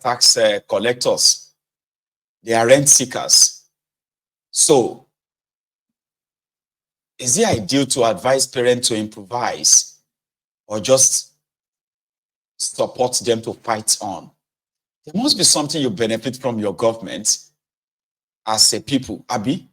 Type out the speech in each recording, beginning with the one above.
tax collectors. They are rent seekers. So, is it ideal to advise parents to improvise or just support them to fight on? There must be something you benefit from your government as a people, Abi.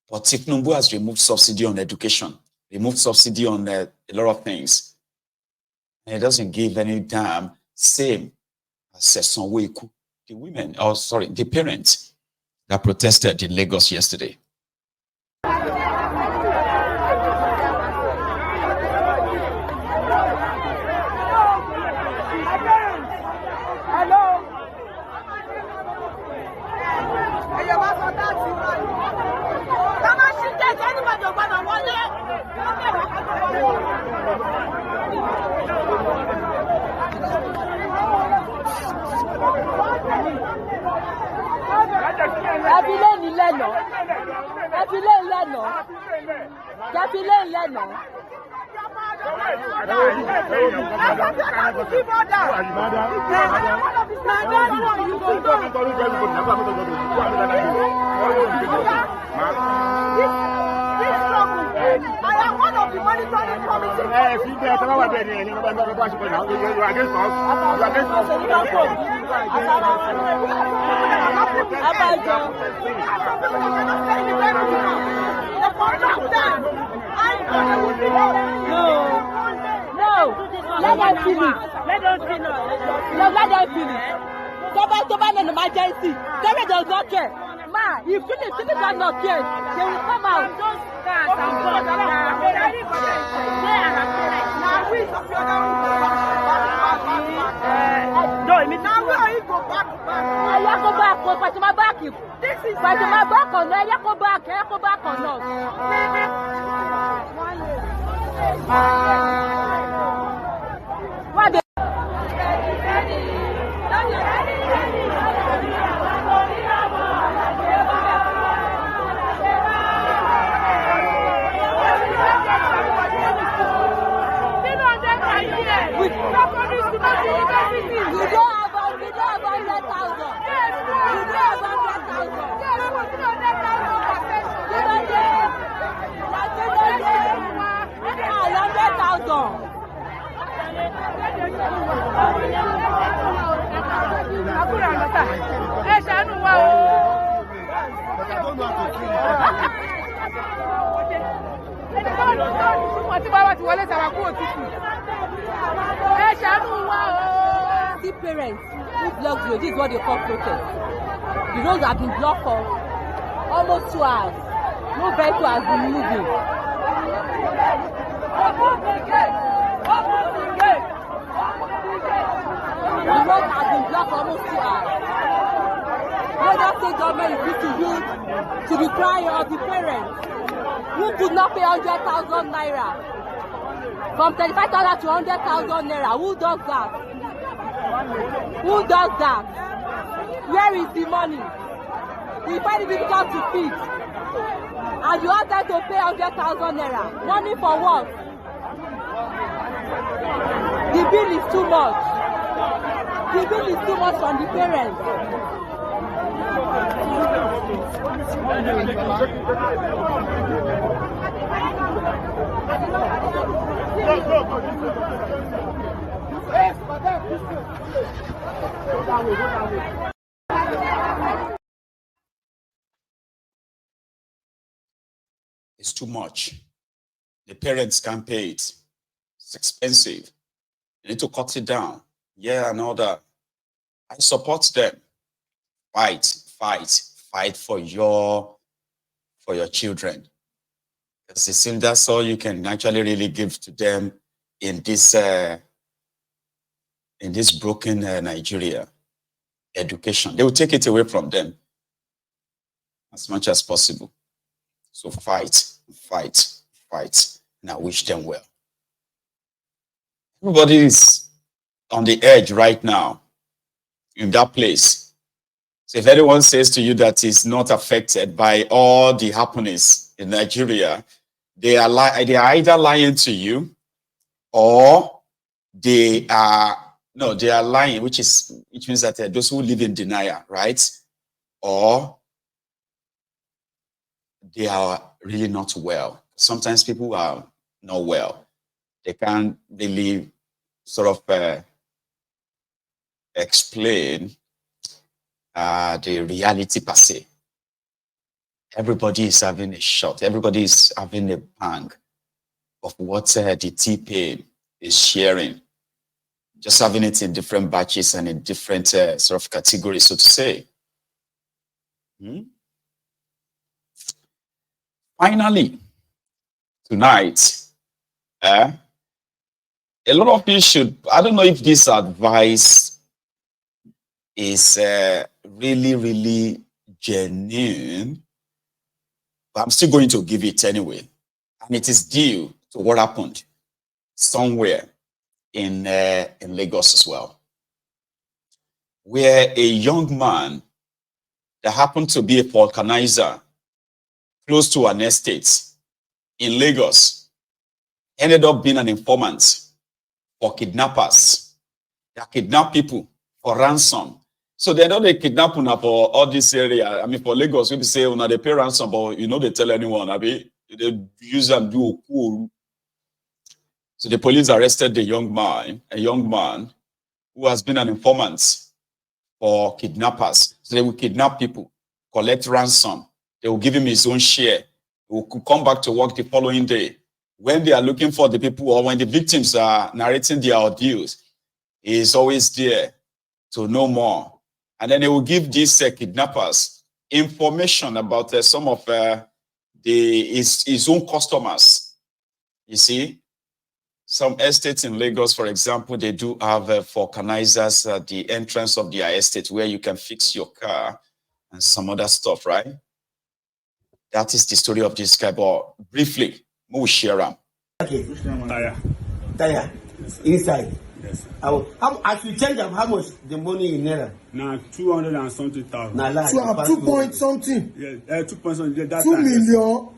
But Tinubu has removed subsidy on education, removed subsidy on a lot of things. And it doesn't give any damn, same as Sonweku, the women, oh sorry, the parents that protested in Lagos yesterday. I am one of the monitoring committee. No, let them finish. Let them finish. No, let them finish. Somebody in emergency. Somebody does not care. Ma, if Philip does not care, they will come out. The parents who blocked road, this is what they call protest. The roads have been blocked for almost 2 hours. No vehicle has been moving. The road has been blocked for almost 2 hours. Whether state government is to use to the cry of the parents who could not pay 100,000 naira. From 35,000 to 100,000 naira. Who does that? Who does that? Where is the money? You find it difficult to feed. And you want them to pay 100,000 naira. Money for what? The bill is too much. The bill is too much from the parents. It's too much. The parents can't pay it. It's expensive. You need to cut it down. Yeah, and all that. I support them. Fight for your children. Because it seems that's all you can actually really give to them in this broken Nigeria. Education. They will take it away from them as much as possible. So fight. And I wish them well. Everybody is on the edge right now in that place. So if anyone says to you that is not affected by all the happenings in Nigeria, they are either lying to you or they are No, they are lying, which means that those who live in denial, right? Or they are really not well. Sometimes people are not well. They can't really sort of explain the reality per se. Everybody is having a shot. Everybody is having a bang of what the T-Pain is sharing. Just having it in different batches and in different sort of categories, so to say. Finally, tonight, a lot of you should, I don't know if this advice is really, really genuine, but I'm still going to give it anyway. And it is due to what happened somewhere in Lagos as well, where a young man that happened to be a vulcanizer close to an estate in Lagos ended up being an informant for kidnappers that kidnap people for ransom. So they don't kidnap una for all this area. I mean, for Lagos, we say una they pay ransom, but you know they tell anyone. I mean, they use and do cool. So the police arrested a young man who has been an informant for kidnappers. So they will kidnap people, collect ransom. They will give him his own share. He will come back to work the following day. When they are looking for the people or when the victims are narrating their ordeals, he is always there to know more. And then he will give these kidnappers information about some of his own customers. You see, some estates in Lagos, for example, they do have vulcanizers at the entrance of their estate where you can fix your car and some other stuff, right? That is the story of this guy, but briefly, we'll share them. Okay. Tire. Inside. Yes. As you change them, how much the money in Naira? Now 200 and something thousand. Now, like, 2 point something. Yeah, 2 point something. That 2 million.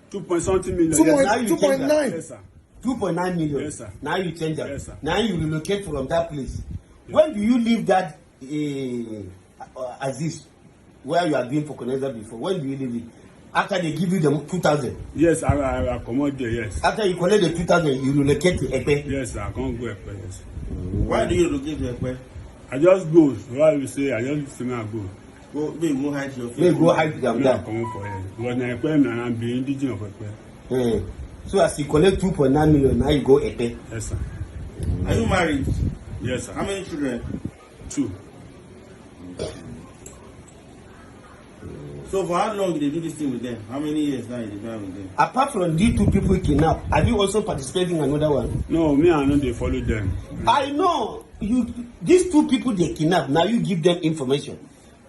2 point something million. 2.9. Yes, sir. 2.9 million. Yes, sir. Now you change them. Yes, sir. Now you relocate from that place. Yeah. When do you leave that Aziz, where you have been for Coneza before? When do you leave it? After they give you the 2,000. Yes, I come out there. Yes. After you collect the 2,000, you relocate to Epe. Yes, I can't go Epe. Yes. Why do you relocate to Epe? I just go. Why you say I just say I go. Go hide your face. Go hide them there. Come for it. But now Epe, I'm being indigenous of Epe. So as you collect 2.9 million, now you go Epe. Yes, sir. Are you married? Yes, sir. How many children? 2. So for how long did they do this thing with them? How many years now did they do with them? Apart from these 2 people kidnapped, have you also participated in another one? No, me I know they follow them. I know. These 2 people they kidnapped, now you give them information.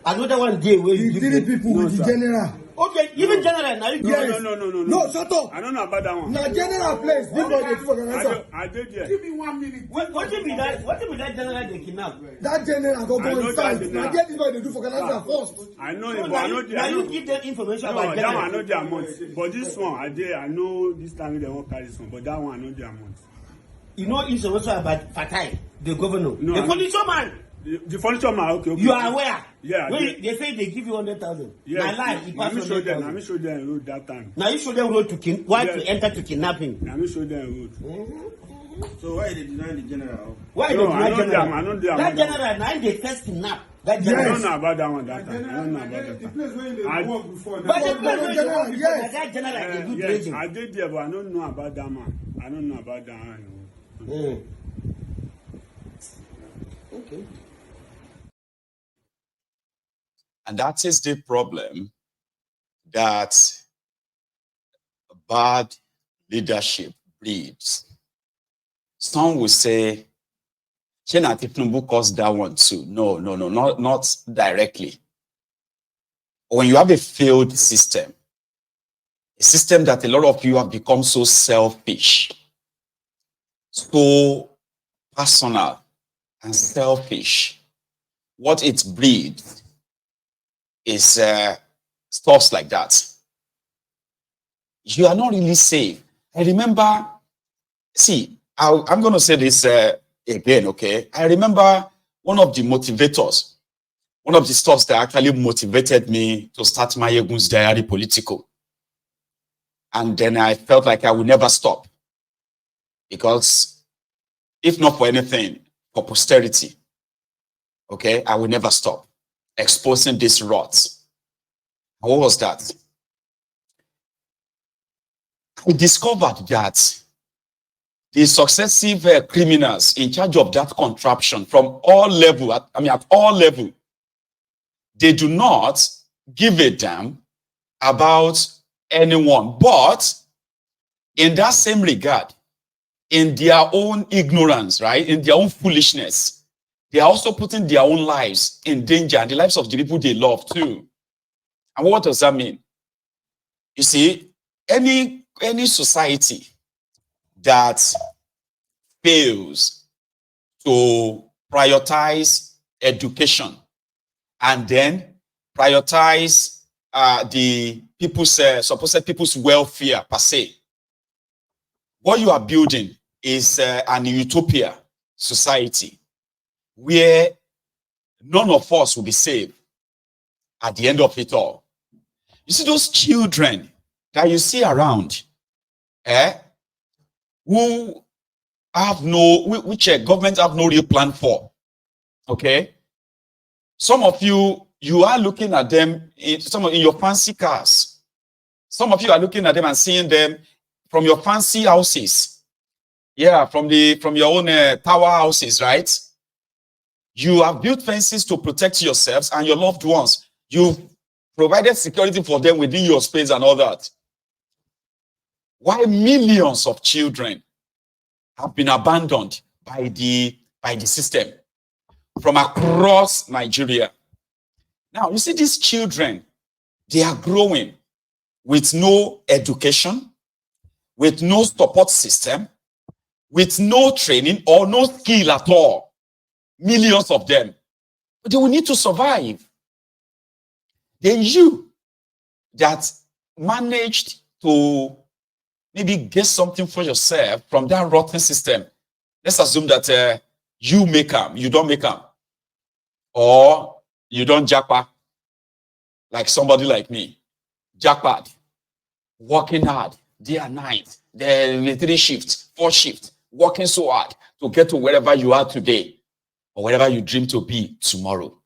Another one day where you give 3 them. people with the general. Okay, even general now you Yes. No. No, shut up. I don't know about that one. Now general place. This boy dey for the answer. I did there. Give me 1 minute. What if that general they kidnapped? That general go I go know inside. that Now get this boy dey do for Canada first. I know So it, but I know now you give them information no, about that general. one I know their amount. But this one, I know this time they won't carry this one. But that one I know their amount. You know information about Fatai, the governor, No, the I furniture man. The furniture man, okay. You are aware? Yeah. When they say they give you 100,000. Yeah. Now lie, he Let pass me show them. 100,000. Let me show them road that time. Now you show them road to why Yes. to enter to kidnapping. Let me show them road. So why they deny the general? Why No, they I deny know general? them. I know them. That general now they first kidnap. That I general. don't know about that one that time. I don't know about that time. place where they work before. But the place where you work before, Yes. that general they do Yes, trading. I did there, but I don't know about that man. I don't know about that one. Okay. And that is the problem that bad leadership breeds. Some will say, Chena Tinubu caused that one too. No, not directly. When you have a failed system, a system that a lot of you have become so selfish, so personal and selfish, what it breeds is stuff like that. You are not really safe. I remember, see, I'm going to say this again, okay? I remember one of the motivators, one of the stuff that actually motivated me to start my Egun's Diary Political. And then I felt like I would never stop. Because if not for anything, for posterity, okay, I will never stop exposing these rots. What was that? I discovered that the successive criminals in charge of that contraption from all level, at all level, they do not give a damn about anyone. But in that same regard, in their own ignorance, right, in their own foolishness, they are also putting their own lives in danger and the lives of the people they love too. And what does that mean? You see, any society that fails to prioritize education and then prioritize the people's supposed people's welfare per se, what you are building is an utopia society where none of us will be saved at the end of it all. You see those children that you see around, who have which government have no real plan for, okay? Some of you are looking at them in your fancy cars. Some of you are looking at them and seeing them from your fancy houses. Yeah, from your own tower houses, right? You have built fences to protect yourselves and your loved ones. You've provided security for them within your space and all that. Why millions of children have been abandoned by the system from across Nigeria. Now, you see these children, they are growing with no education, with no support system, with no training or no skill at all. Millions of them. But they will need to survive. Then you that managed to maybe get something for yourself from that rotten system. Let's assume that you make them, you don't make them. Or you don't jackpot like somebody like me. Jackpot. Working hard, day and night. The 3 shifts, 4 shifts. Working so hard to get to wherever you are today. Or wherever you dream to be tomorrow.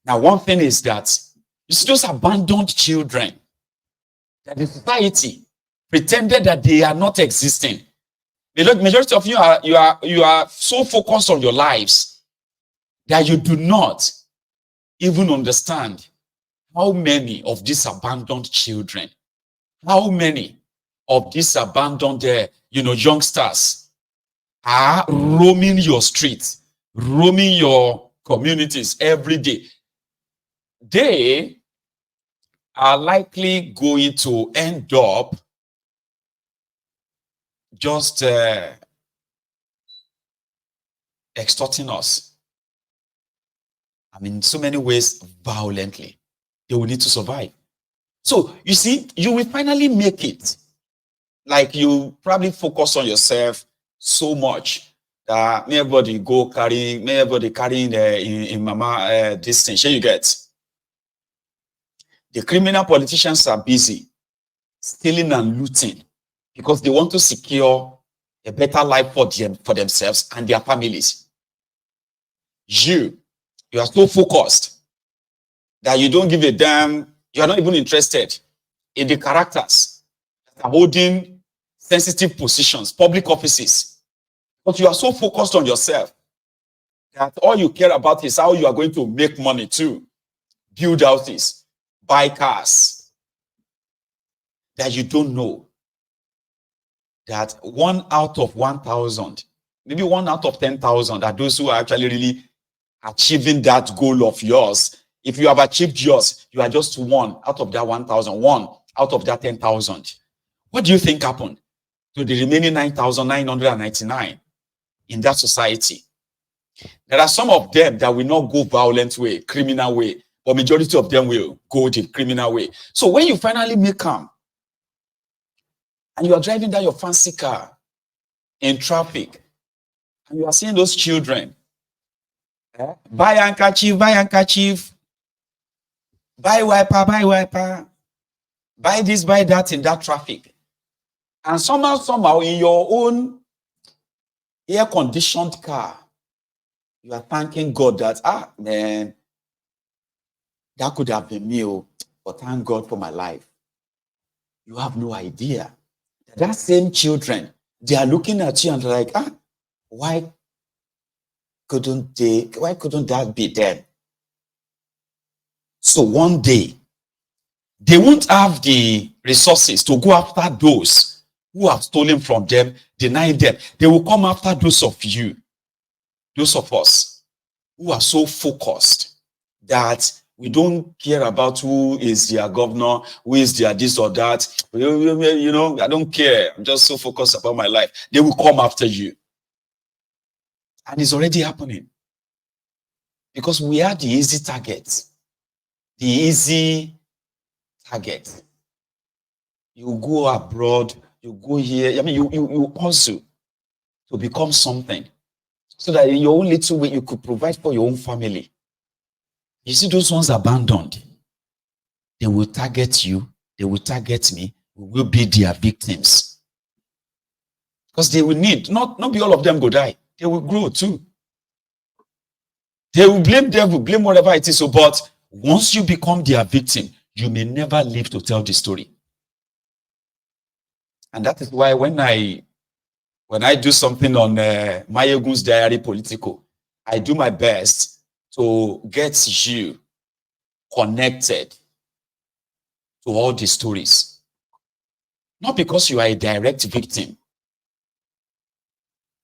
Now, one thing is that you see those abandoned children that the society pretended that they are not existing. The majority of you are so focused on your lives that you do not even understand how many of these abandoned children, how many of these abandoned youngsters are roaming your streets, roaming your communities every day. They are likely going to end up just extorting us. I mean, in so many ways, violently. They will need to survive. So, you see, you will finally make it. Like you probably focus on yourself so much that everybody carrying in mama this thing. Sure you get. The criminal politicians are busy stealing and looting because they want to secure a better life for themselves and their families. You are so focused that you don't give a damn. You are not even interested in the characters that are holding sensitive positions, public offices. But you are so focused on yourself that all you care about is how you are going to make money too. Build houses, buy cars. That you don't know that 1 out of 1,000, maybe 1 out of 10,000 are those who are actually really achieving that goal of yours. If you have achieved yours, you are just 1 out of that 1,000, 1 out of that 10,000. What do you think happened to the remaining 9,999 in that society? There are some of them that will not go violent way, criminal way, but majority of them will go the criminal way. So when you finally make them, and you are driving down your fancy car in traffic, And you are seeing those children. Buy handkerchief, buy handkerchief. Buy wiper, buy wiper. Buy this, buy that in that traffic. And somehow in your own air-conditioned car, you are thanking God that, man, that could have been me, but thank God for my life. You have no idea. That same children, they are looking at you and they're like, why couldn't that be them? So one day, they won't have the resources to go after those who have stolen from them, denying them. They will come after those of you, those of us who are so focused that we don't care about who is their governor, who is their this or that. You know, I don't care. I'm just so focused about my life. They will come after you. And it's already happening. Because we are the easy target. The easy target. You go abroad, you go here. I mean, you hustle to become something. So that in your own little way, you could provide for your own family. You see those ones abandoned. They will target you. They will target me. We will be their victims. Because they will need, not be all of them go die. They will grow too. They will blame devil, blame whatever it is. So, but once you become their victim, you may never live to tell the story. And that is why when I do something on Mayegun's Diary Political, I do my best to get you connected to all the stories. Not because you are a direct victim,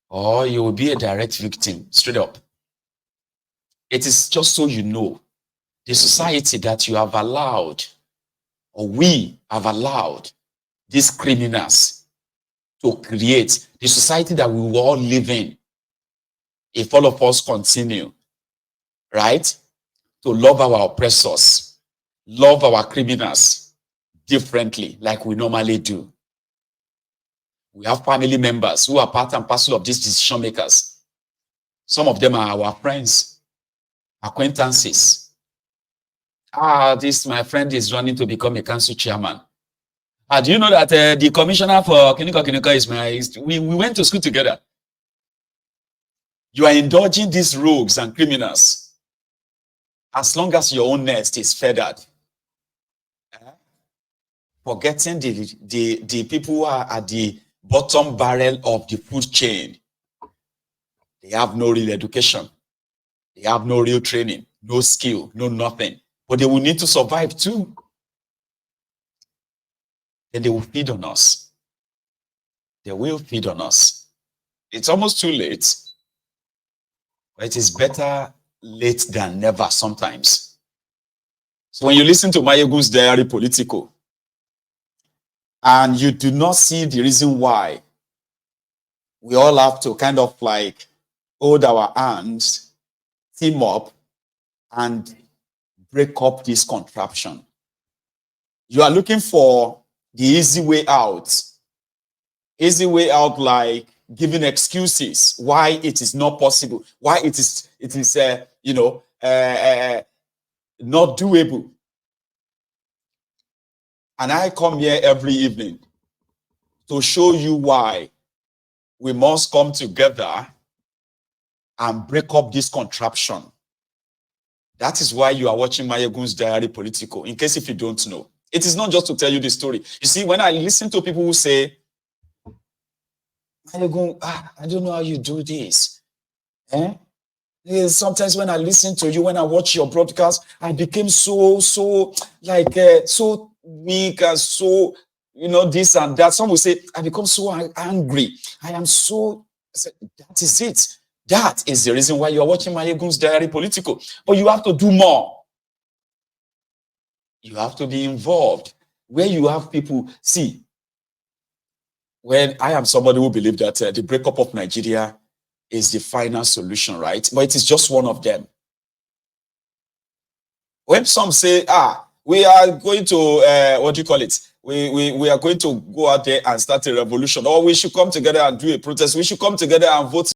or you will be a direct victim, straight up. It is just so you know the society that you have allowed, or we have allowed these criminals to create, the society that we will all live in, if all of us continue, right, to love our oppressors, love our criminals differently, like we normally do. We have family members who are part and parcel of these decision makers. Some of them are our friends, acquaintances. This my friend is running to become a council chairman. Do you know that the commissioner for Kinika is we went to school together. You are indulging these rogues and criminals as long as your own nest is feathered. Forgetting the people who are at the bottom barrel of the food chain. They have no real education. They have no real training, no skill, no nothing. But they will need to survive too. Then they will feed on us. They will feed on us. It's almost too late. But it is better late than never sometimes. So when you listen to Mayegun's Diary Political, and you do not see the reason why we all have to kind of like hold our hands, team up, and break up this contraption. You are looking for the easy way out. Easy way out, like giving excuses why it is not possible, why it is not doable. And I come here every evening to show you why we must come together and break up this contraption. That is why you are watching Mayegun's Diary Political, in case if you don't know. It is not just to tell you the story. You see, when I listen to people who say, Mayegun, I don't know how you do this. Sometimes when I listen to you, when I watch your broadcast, I became so weak and so, this and that. Some will say, I become so angry. I am so, that is it. That is the reason why you are watching Mayegun's Diary Political. But you have to do more. You have to be involved. Where you have people, see, when I am somebody who believes that the breakup of Nigeria is the final solution, right? But it is just one of them. When some say, we are going to, what do you call it? We are going to go out there and start a revolution, or we should come together and do a protest. We should come together and vote